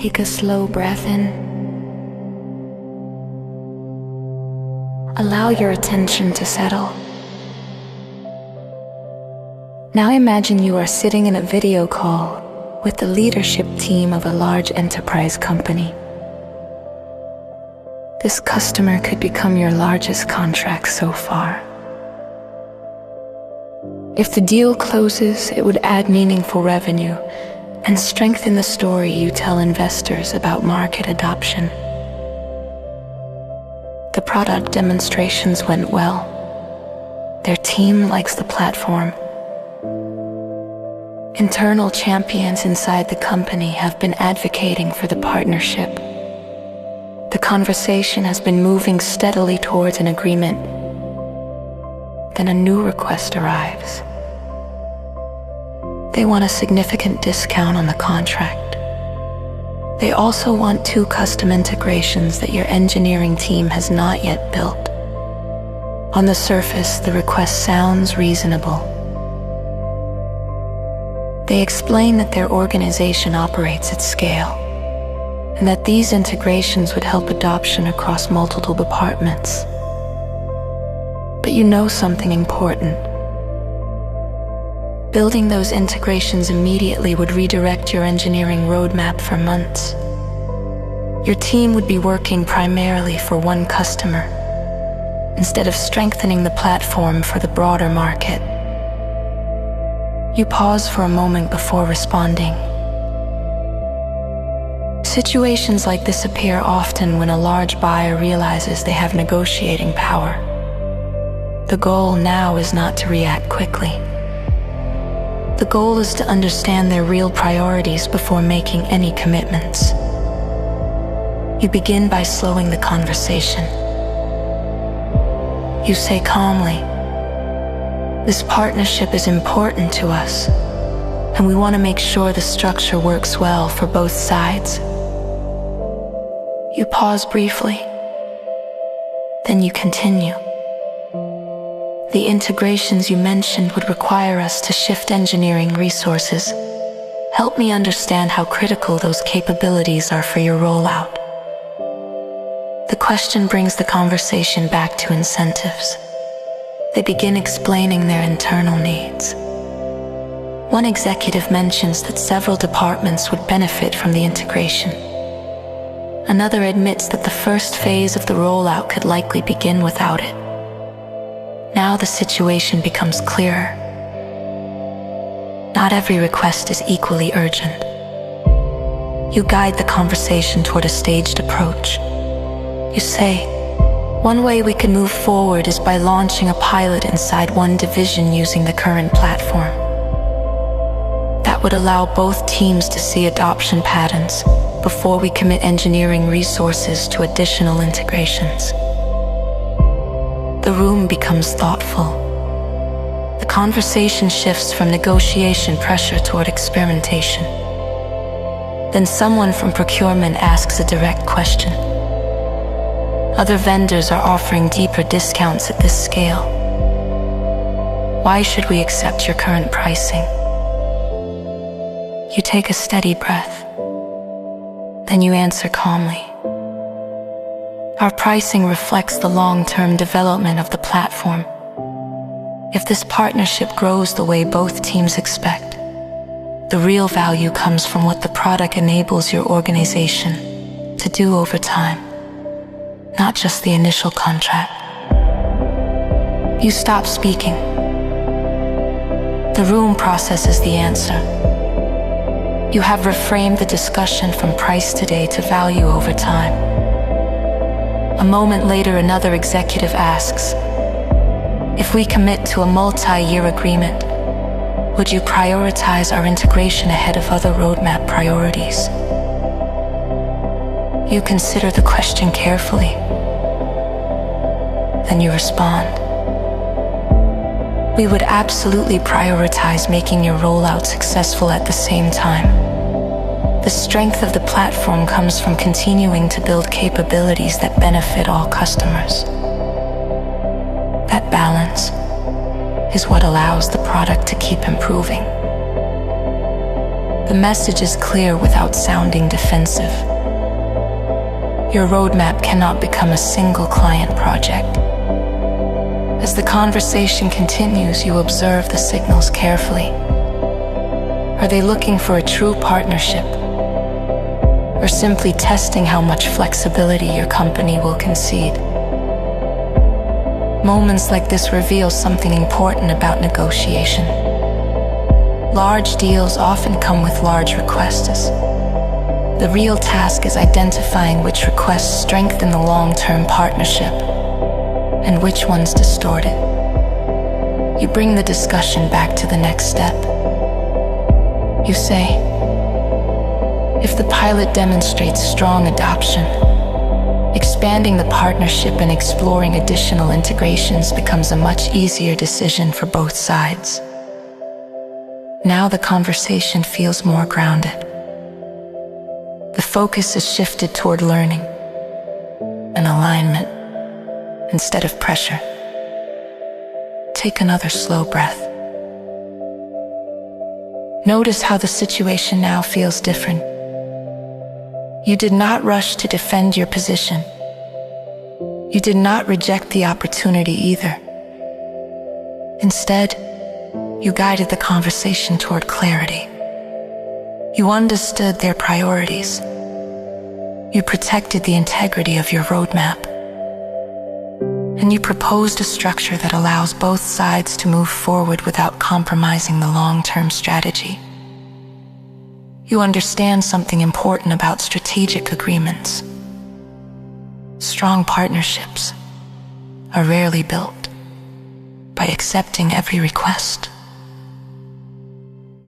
Take a slow breath in. Allow your attention to settle. Now imagine you are sitting in a video call with the leadership team of a large enterprise company. This customer could become your largest contract so far. If the deal closes, it would add meaningful revenue and strengthen the story you tell investors about market adoption. The product demonstrations went well. Their team likes the platform. Internal champions inside the company have been advocating for the partnership. The conversation has been moving steadily towards an agreement. Then a new request arrives. They want a significant discount on the contract. They also want 2 custom integrations that your engineering team has not yet built. On the surface, the request sounds reasonable. They explain that their organization operates at scale, and that these integrations would help adoption across multiple departments. But you know something important. Building those integrations immediately would redirect your engineering roadmap for months. Your team would be working primarily for one customer, instead of strengthening the platform for the broader market. You pause for a moment before responding. Situations like this appear often when a large buyer realizes they have negotiating power. The goal now is not to react quickly. The goal is to understand their real priorities before making any commitments. You begin by slowing the conversation. You say calmly, "This partnership is important to us, and we want to make sure the structure works well for both sides." You pause briefly, then you continue. The integrations you mentioned would require us to shift engineering resources. Help me understand how critical those capabilities are for your rollout. The question brings the conversation back to incentives. They begin explaining their internal needs. One executive mentions that several departments would benefit from the integration. Another admits that the first phase of the rollout could likely begin without it. Now the situation becomes clearer. Not every request is equally urgent. You guide the conversation toward a staged approach. You say, "One way we can move forward is by launching a pilot inside one division using the current platform. That would allow both teams to see adoption patterns before we commit engineering resources to additional integrations." The room becomes thoughtful. The conversation shifts from negotiation pressure toward experimentation. Then someone from procurement asks a direct question. Other vendors are offering deeper discounts at this scale. Why should we accept your current pricing? You take a steady breath. Then you answer calmly. Our pricing reflects the long-term development of the platform. If this partnership grows the way both teams expect, the real value comes from what the product enables your organization to do over time, not just the initial contract. You stop speaking. The room processes the answer. You have reframed the discussion from price today to value over time. A moment later, another executive asks, "If we commit to a multi-year agreement, would you prioritize our integration ahead of other roadmap priorities?" You consider the question carefully. Then you respond, "We would absolutely prioritize making your rollout successful at the same time. The strength of the platform comes from continuing to build capabilities that benefit all customers. That balance is what allows the product to keep improving." The message is clear without sounding defensive. Your roadmap cannot become a single client project. As the conversation continues, you observe the signals carefully. Are they looking for a true partnership, or simply testing how much flexibility your company will concede? Moments like this reveal something important about negotiation. Large deals often come with large requests. The real task is identifying which requests strengthen the long-term partnership and which ones distort it. You bring the discussion back to the next step. You say, if the pilot demonstrates strong adoption, expanding the partnership and exploring additional integrations becomes a much easier decision for both sides. Now the conversation feels more grounded. The focus is shifted toward learning and alignment instead of pressure. Take another slow breath. Notice how the situation now feels different. You did not rush to defend your position. You did not reject the opportunity either. Instead, you guided the conversation toward clarity. You understood their priorities. You protected the integrity of your roadmap. And you proposed a structure that allows both sides to move forward without compromising the long-term strategy. You understand something important about strategic agreements. Strong partnerships are rarely built by accepting every request.